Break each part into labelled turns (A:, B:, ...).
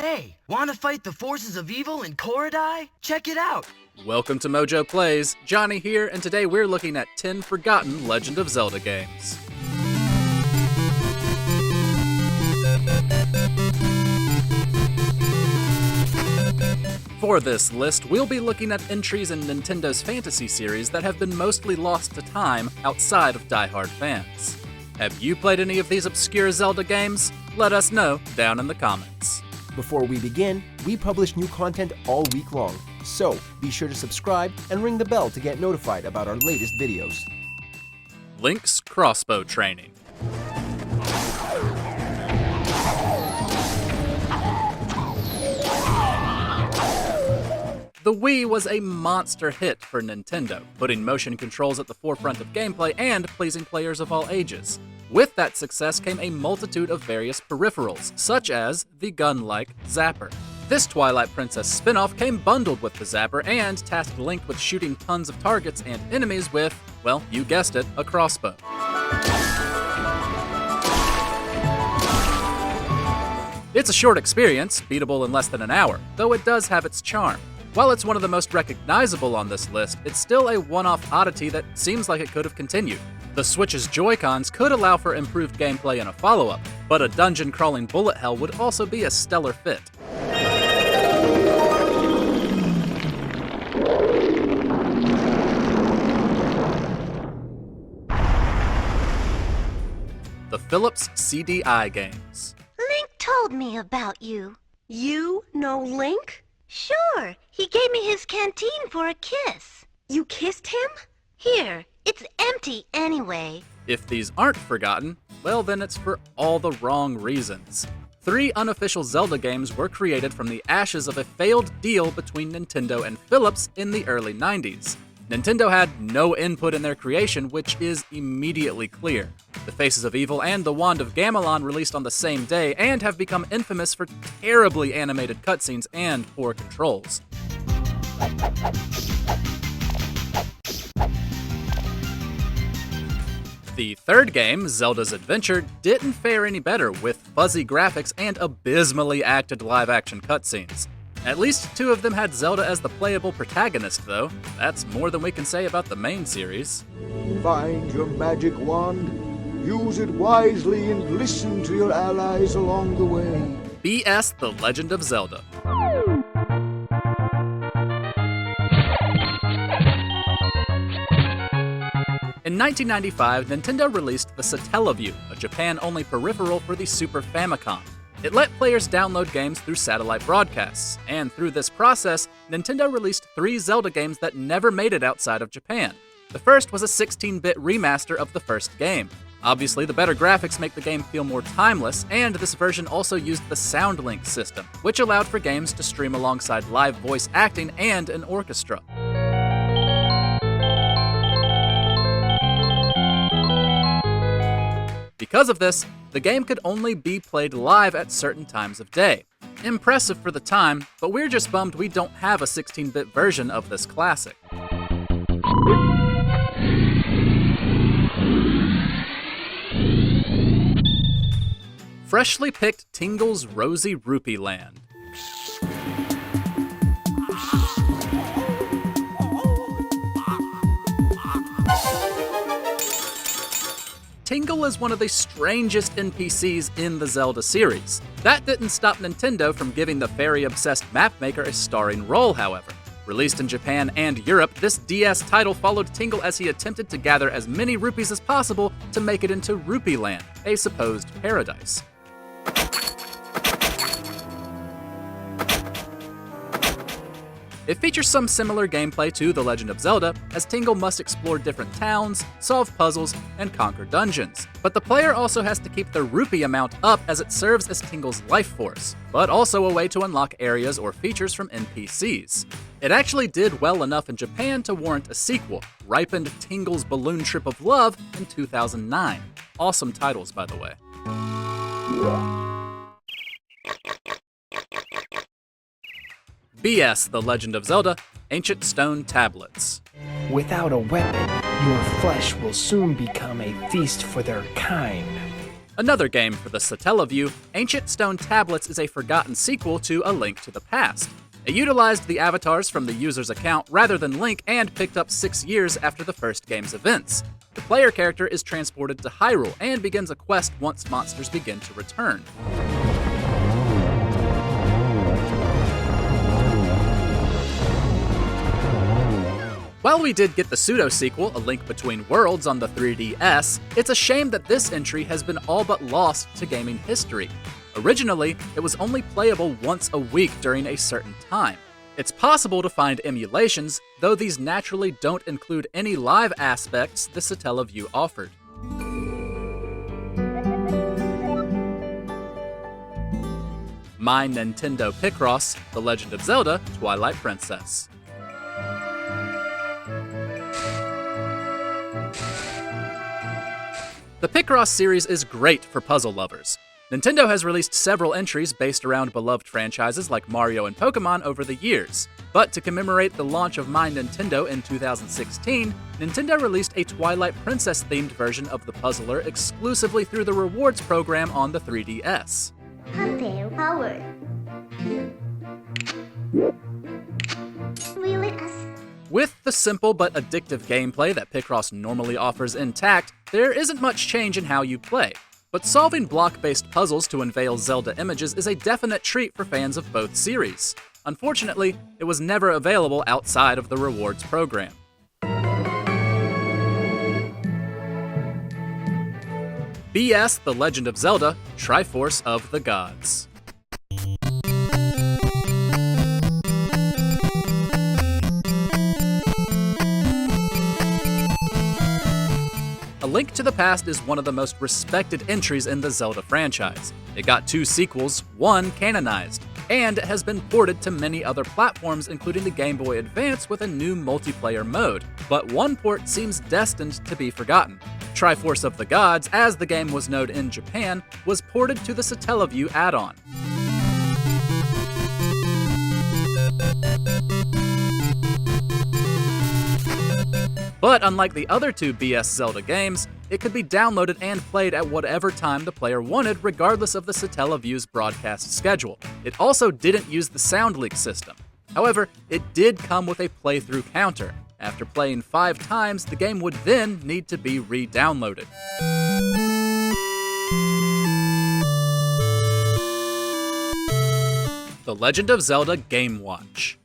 A: Hey, want to fight the forces of evil in Korodai? Check it out!
B: Welcome to MojoPlays. Johnny here, and today we're looking at 10 forgotten Legend of Zelda games. For this list, we'll be looking at entries in Nintendo's fantasy series that have been mostly lost to time outside of diehard fans. Have you played any of these obscure Zelda games? Let us know down in the comments.
C: Before we begin, we publish new content all week long, so be sure to subscribe and ring the bell to get notified about our latest videos.
B: Link's Crossbow Training. The Wii was a monster hit for Nintendo, putting motion controls at the forefront of gameplay and pleasing players of all ages. With that success came a multitude of various peripherals, such as the gun-like Zapper. This Twilight Princess spin-off came bundled with the Zapper and tasked Link with shooting tons of targets and enemies with, well, you guessed it, a crossbow. It's a short experience, beatable in less than an hour, though it does have its charm. While it's one of the most recognizable on this list, it's still a one-off oddity that seems like it could have continued. The Switch's Joy-Cons could allow for improved gameplay in a follow-up, but a dungeon-crawling bullet hell would also be a stellar fit. The Philips CDI games.
D: Link told me about you.
E: You know Link?
D: Sure, he gave me his canteen for a kiss.
E: You kissed him?
D: Here, it's empty anyway.
B: If these aren't forgotten, well then it's for all the wrong reasons. 3 unofficial Zelda games were created from the ashes of a failed deal between Nintendo and Philips in the early 90s. Nintendo had no input in their creation, which is immediately clear. The Faces of Evil and The Wand of Gamelon released on the same day and have become infamous for terribly animated cutscenes and poor controls. The third game, Zelda's Adventure, didn't fare any better with fuzzy graphics and abysmally acted live-action cutscenes. At least 2 of them had Zelda as the playable protagonist, though. That's more than we can say about the main series.
F: Find your magic wand, use it wisely, and listen to your allies along the way.
B: BS The Legend of Zelda. In 1995, Nintendo released the Satellaview, a Japan-only peripheral for the Super Famicom. It let players download games through satellite broadcasts, and through this process, Nintendo released 3 Zelda games that never made it outside of Japan. The first was a 16-bit remaster of the first game. Obviously, the better graphics make the game feel more timeless, and this version also used the SoundLink system, which allowed for games to stream alongside live voice acting and an orchestra. Because of this, the game could only be played live at certain times of day. Impressive for the time, but we're just bummed we don't have a 16-bit version of this classic. Freshly picked Tingle's Rosy Rupeeland. Tingle is one of the strangest NPCs in the Zelda series. That didn't stop Nintendo from giving the fairy-obsessed mapmaker a starring role, however. Released in Japan and Europe, this DS title followed Tingle as he attempted to gather as many rupees as possible to make it into Rupeeland, a supposed paradise. It features some similar gameplay to The Legend of Zelda, as Tingle must explore different towns, solve puzzles, and conquer dungeons. But the player also has to keep their rupee amount up as it serves as Tingle's life force, but also a way to unlock areas or features from NPCs. It actually did well enough in Japan to warrant a sequel, ripened Tingle's Balloon Trip of Love in 2009. Awesome titles, by the way. BS The Legend of Zelda, Ancient Stone Tablets.
G: Without a weapon, your flesh will soon become a feast for their kind.
B: Another game for the Satellaview, Ancient Stone Tablets is a forgotten sequel to A Link to the Past. It utilized the avatars from the user's account rather than Link and picked up 6 years after the first game's events. The player character is transported to Hyrule and begins a quest once monsters begin to return. While we did get the pseudo-sequel, A Link Between Worlds, on the 3DS, it's a shame that this entry has been all but lost to gaming history. Originally, it was only playable once a week during a certain time. It's possible to find emulations, though these naturally don't include any live aspects the Satellaview offered. My Nintendo Picross, The Legend of Zelda, Twilight Princess. The Picross series is great for puzzle lovers. Nintendo has released several entries based around beloved franchises like Mario and Pokemon over the years. But to commemorate the launch of My Nintendo in 2016, Nintendo released a Twilight Princess-themed version of the puzzler exclusively through the rewards program on the 3DS.
D: Power.
B: With the simple but addictive gameplay that Picross normally offers intact, there isn't much change in how you play. But solving block-based puzzles to unveil Zelda images is a definite treat for fans of both series. Unfortunately, it was never available outside of the rewards program. BS The Legend of Zelda, Triforce of the Gods. A Link to the Past is one of the most respected entries in the Zelda franchise. It got 2 sequels, 1 canonized, and it has been ported to many other platforms including the Game Boy Advance with a new multiplayer mode, but one port seems destined to be forgotten. Triforce of the Gods, as the game was known in Japan, was ported to the Satellaview add-on. But unlike the other 2 BS Zelda games, it could be downloaded and played at whatever time the player wanted, regardless of the Satellaview's broadcast schedule. It also didn't use the sound leak system. However, it did come with a playthrough counter. After playing 5 times, the game would then need to be re-downloaded. The Legend of Zelda Game Watch.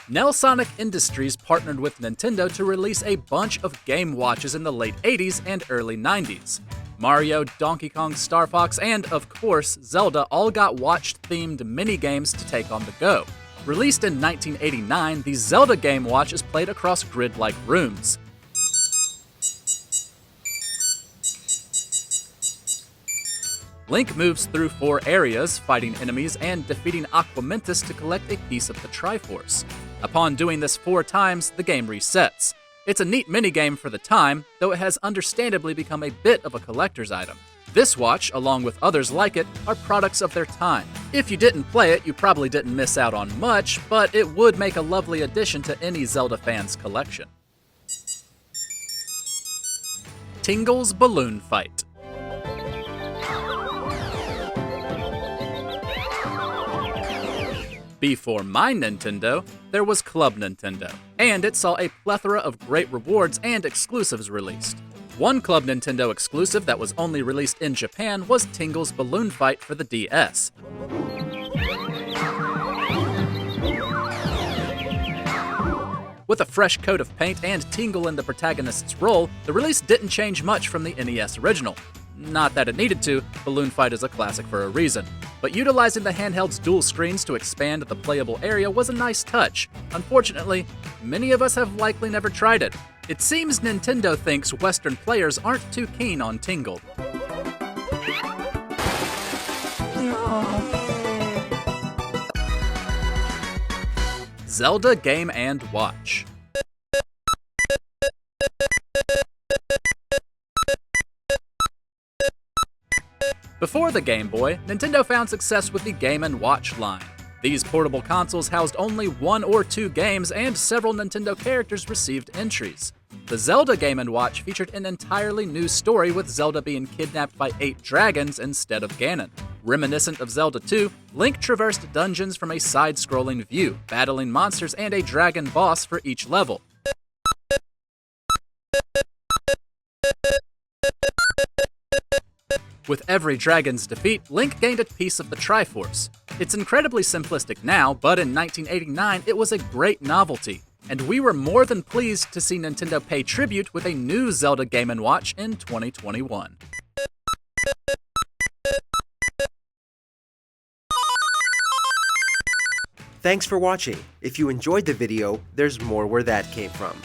B: Nelsonic Industries partnered with Nintendo to release a bunch of Game Watches in the late 80s and early 90s. Mario, Donkey Kong, Star Fox, and, of course, Zelda all got watch-themed mini-games to take on the go. Released in 1989, the Zelda Game Watch is played across grid-like rooms. Link moves through 4 areas, fighting enemies and defeating Aquamentus to collect a piece of the Triforce. Upon doing this 4 times, the game resets. It's a neat minigame for the time, though it has understandably become a bit of a collector's item. This watch, along with others like it, are products of their time. If you didn't play it, you probably didn't miss out on much, but it would make a lovely addition to any Zelda fan's collection. Tingle's Balloon Fight. Before My Nintendo, there was Club Nintendo, and it saw a plethora of great rewards and exclusives released. One Club Nintendo exclusive that was only released in Japan was Tingle's Balloon Fight for the DS. With a fresh coat of paint and Tingle in the protagonist's role, the release didn't change much from the NES original. Not that it needed to, Balloon Fight is a classic for a reason. But utilizing the handheld's dual screens to expand the playable area was a nice touch. Unfortunately, many of us have likely never tried it. It seems Nintendo thinks Western players aren't too keen on Tingle. Zelda Game & Watch. Before the Game Boy, Nintendo found success with the Game & Watch line. These portable consoles housed only 1 or 2 games, and several Nintendo characters received entries. The Zelda Game & Watch featured an entirely new story with Zelda being kidnapped by 8 dragons instead of Ganon. Reminiscent of Zelda 2, Link traversed dungeons from a side-scrolling view, battling monsters and a dragon boss for each level. With every dragon's defeat, Link gained a piece of the Triforce. It's incredibly simplistic now, but in 1989 it was a great novelty, and we were more than pleased to see Nintendo pay tribute with a new Zelda Game & Watch in 2021.
C: Thanks for watching. If you enjoyed the video, there's more where that came from.